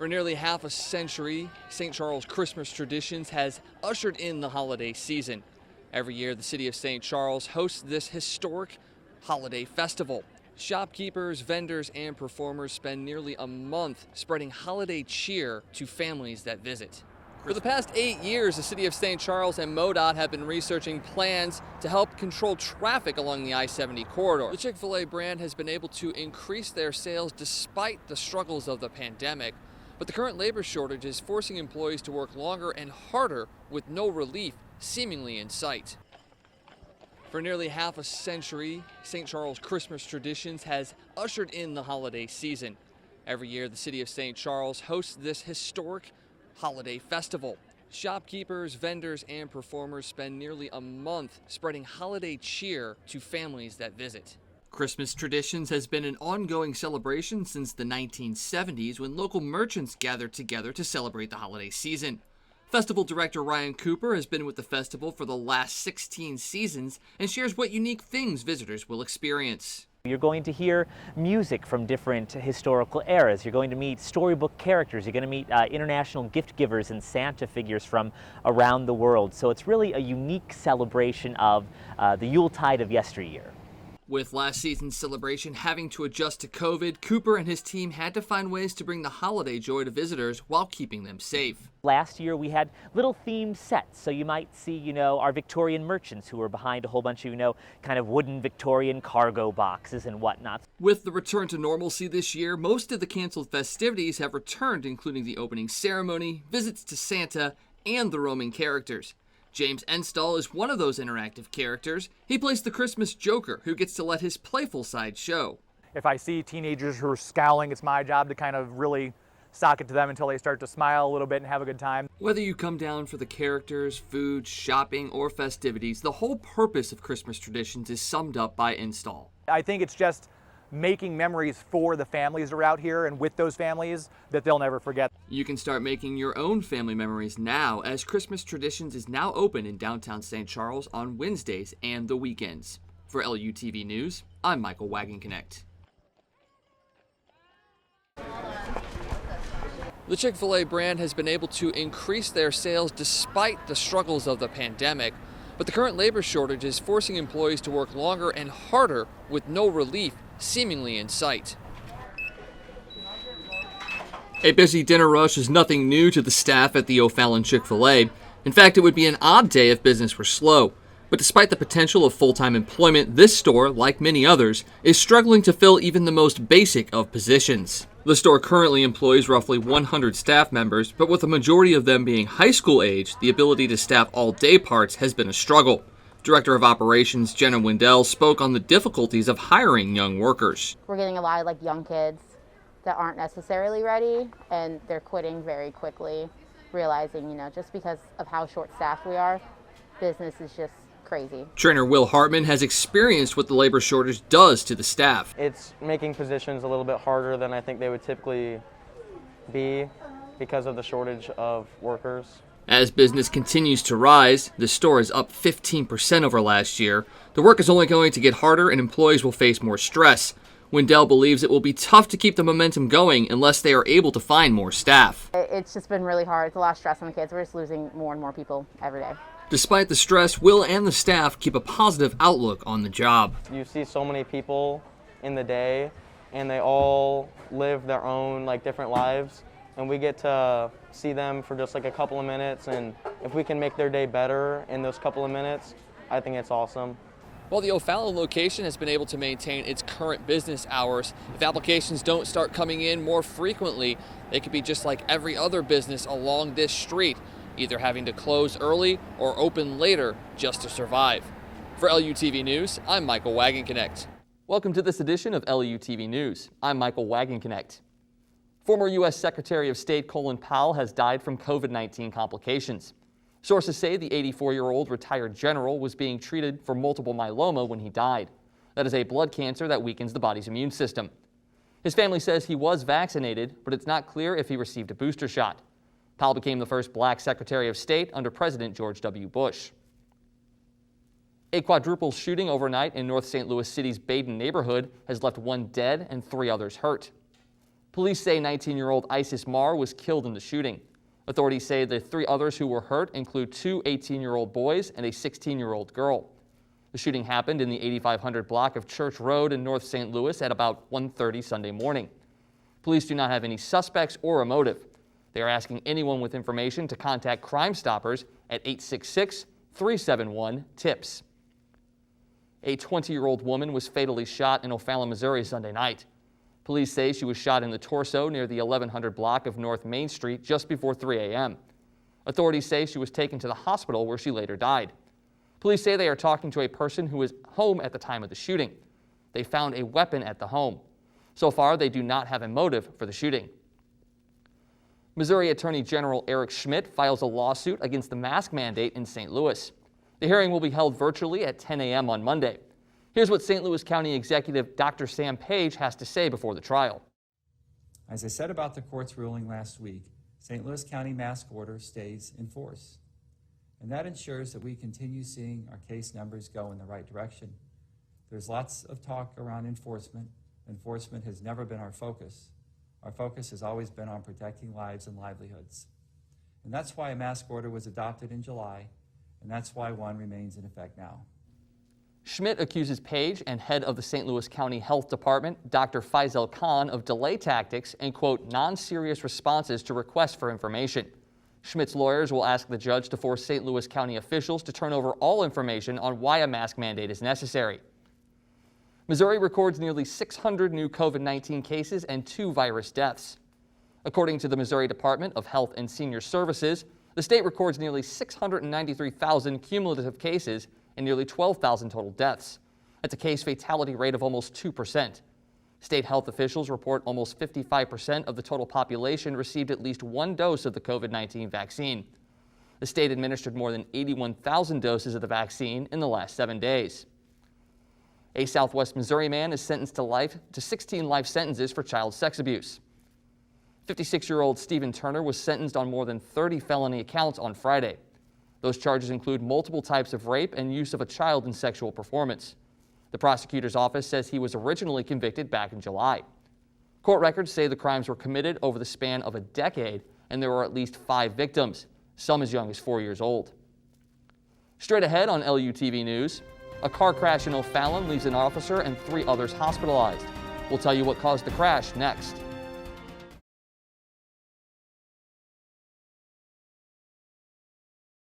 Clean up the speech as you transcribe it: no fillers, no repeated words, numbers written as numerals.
For nearly half a century, St. Charles Christmas Traditions has ushered in the holiday season. Every year, the city of St. Charles hosts this historic holiday festival. Shopkeepers, vendors, and performers spend nearly a month spreading holiday cheer to families that visit. For the past 8 years, the city of St. Charles and MoDOT have been researching plans to help control traffic along the I-70 corridor. The Chick-fil-A brand has been able to increase their sales despite the struggles of the pandemic. But the current labor shortage is forcing employees to work longer and harder with no relief seemingly in sight. For nearly half a century, St. Charles Christmas Traditions has ushered in the holiday season. Every year, the city of St. Charles hosts this historic holiday festival. Shopkeepers, vendors, and performers spend nearly a month spreading holiday cheer to families that visit. Christmas Traditions has been an ongoing celebration since the 1970s when local merchants gathered together to celebrate the holiday season. Festival director Ryan Cooper has been with the festival for the last 16 seasons and shares what unique things visitors will experience. You're going to hear music from different historical eras. You're going to meet storybook characters. You're going to meet international gift givers and Santa figures from around the world. So it's really a unique celebration of the Yuletide of yesteryear. With last season's celebration having to adjust to COVID, Cooper and his team had to find ways to bring the holiday joy to visitors while keeping them safe. Last year we had little themed sets, so you might see, our Victorian merchants who were behind a whole bunch of, kind of wooden Victorian cargo boxes and whatnot. With the return to normalcy this year, most of the canceled festivities have returned, including the opening ceremony, visits to Santa, and the roaming characters. James Enstall is one of those interactive characters. He plays the Christmas Joker, who gets to let his playful side show. If I see teenagers who are scowling, it's my job to kind of really sock it to them until they start to smile a little bit and have a good time. Whether you come down for the characters, food, shopping, or festivities, the whole purpose of Christmas Traditions is summed up by Enstall. I think it's just making memories for the families that are out here and with those families that they'll never forget. You can start making your own family memories now, as Christmas Traditions is now open in downtown St. Charles on Wednesdays and the weekends. For LUTV News, I'm Michael Wagenknecht. The Chick-fil-A brand has been able to increase their sales despite the struggles of the pandemic. But the current labor shortage is forcing employees to work longer and harder with no relief seemingly in sight. A busy dinner rush is nothing new to the staff at the O'Fallon Chick-fil-A. In fact, it would be an odd day if business were slow. But despite the potential of full-time employment, this store, like many others, is struggling to fill even the most basic of positions. The store currently employs roughly 100 staff members, but with a majority of them being high school age, the ability to staff all day parts has been a struggle. Director of Operations Jenna Wendell spoke on the difficulties of hiring young workers. We're getting a lot of young kids that aren't necessarily ready, and they're quitting very quickly, realizing, just because of how short-staffed we are, business is just crazy. Trainer Will Hartman has experienced what the labor shortage does to the staff. It's making positions a little bit harder than I think they would typically be because of the shortage of workers. As business continues to rise, the store is up 15% over last year. The work is only going to get harder and employees will face more stress. Wendell believes it will be tough to keep the momentum going unless they are able to find more staff. It's just been really hard. It's a lot of stress on the kids. We're just losing more and more people every day. Despite the stress, Will and the staff keep a positive outlook on the job. You see so many people in the day and they all live their own different lives, and we get to see them for just a couple of minutes, and if we can make their day better in those couple of minutes, I think it's awesome. While the O'Fallon location has been able to maintain its current business hours, if applications don't start coming in more frequently, they could be just like every other business along this street, either having to close early or open later just to survive. For LUTV News, I'm Michael Wagenknecht. Welcome to this edition of LUTV News. I'm Michael Wagenknecht. Former U.S. Secretary of State Colin Powell has died from COVID-19 complications. Sources say the 84-year-old retired general was being treated for multiple myeloma when he died. That is a blood cancer that weakens the body's immune system. His family says he was vaccinated, but it's not clear if he received a booster shot. Powell became the first black Secretary of State under President George W. Bush. A quadruple shooting overnight in North St. Louis City's Baden neighborhood has left one dead and 3 others hurt. Police say 19-year-old Isis Mar was killed in the shooting. Authorities say the 3 others who were hurt include 2 18-year-old boys and a 16-year-old girl. The shooting happened in the 8500 block of Church Road in North St. Louis at about 1:30 Sunday morning. Police do not have any suspects or a motive. They are asking anyone with information to contact Crime Stoppers at 866-371-TIPS. A 20-year-old woman was fatally shot in O'Fallon, Missouri Sunday night. Police say she was shot in the torso near the 1100 block of North Main Street just before 3 a.m. Authorities say she was taken to the hospital where she later died. Police say they are talking to a person who was home at the time of the shooting. They found a weapon at the home. So far, they do not have a motive for the shooting. Missouri Attorney General Eric Schmitt files a lawsuit against the mask mandate in St. Louis. The hearing will be held virtually at 10 a.m. on Monday. Here's what St. Louis County Executive Dr. Sam Page has to say before the trial. As I said about the court's ruling last week, St. Louis County mask order stays in force. And that ensures that we continue seeing our case numbers go in the right direction. There's lots of talk around enforcement. Enforcement has never been our focus. Our focus has always been on protecting lives and livelihoods. And that's why a mask order was adopted in July, and that's why one remains in effect now. Schmitt accuses Page and head of the St. Louis County Health Department, Dr. Faisal Khan, of delay tactics and, quote, non-serious responses to requests for information. Schmitt's lawyers will ask the judge to force St. Louis County officials to turn over all information on why a mask mandate is necessary. Missouri records nearly 600 new COVID-19 cases and 2 virus deaths. According to the Missouri Department of Health and Senior Services, the state records nearly 693,000 cumulative cases and nearly 12,000 total deaths. That's a case fatality rate of almost 2%. State health officials report almost 55% of the total population received at least 1 dose of the COVID-19 vaccine. The state administered more than 81,000 doses of the vaccine in the last 7 days. A Southwest Missouri man is sentenced to 16 life sentences for child sex abuse. 56-year-old Stephen Turner was sentenced on more than 30 felony counts on Friday. Those charges include multiple types of rape and use of a child in sexual performance. The prosecutor's office says he was originally convicted back in July. Court records say the crimes were committed over the span of a decade, and there were at least 5 victims, some as young as 4 years old. Straight ahead on LUTV News, a car crash in O'Fallon leaves an officer and 3 others hospitalized. We'll tell you what caused the crash next.